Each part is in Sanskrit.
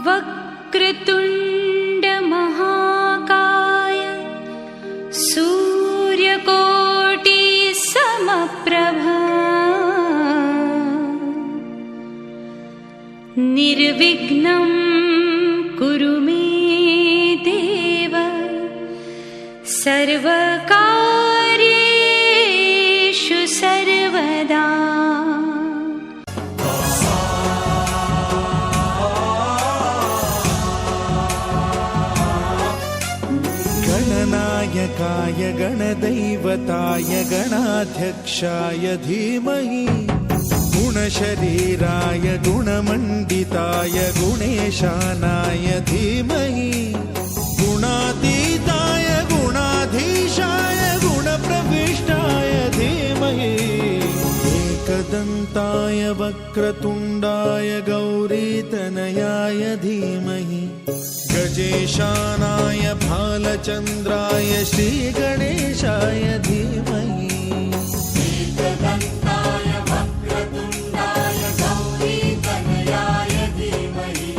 वक्रतुण्ड महाकाय सूर्यकोटि समप्रभा निर्विघ्नं कुरु मे देव सर्वकार्येषु सर्वदा। गणनायकाय गणदैवताय गणाध्यक्षाय धीमहि गुणशरीराय गुणमण्डिताय गुणेशानाय धीमहि गुणातीताय गुणाधीशाय गुणप्रविष्टाय धीमहि एकदन्ताय वक्रतुण्डाय गौरीतनयाय धीमहि गजेशानाय भालचन्द्राय श्रीगणेशाय धीमहि एकदन्ताय वक्रतुण्डाय गौरीतनयाय धीमहि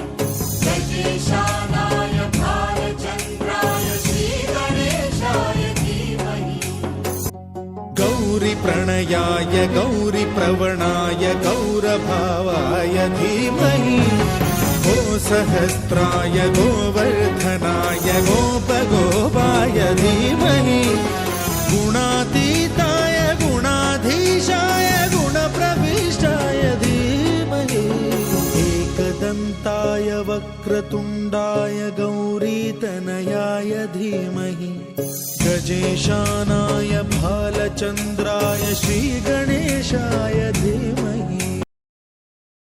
गजेशानाय भालचन्द्राय श्रीगणेशाय धीमहि गौरीप्रणयाय गौरीप्रवणाय गौरभावाय धीमहि गोसहस्राय गोवर्धनाय गोपगोपाय धीमहि गुणातीताय गुणाधीशाय गुणप्रविष्टाय धीमहि एकदन्ताय वक्रतुण्डाय गौरीतनयाय धीमहि गजेशानाय भालचन्द्राय श्रीगणेशाय धीमहि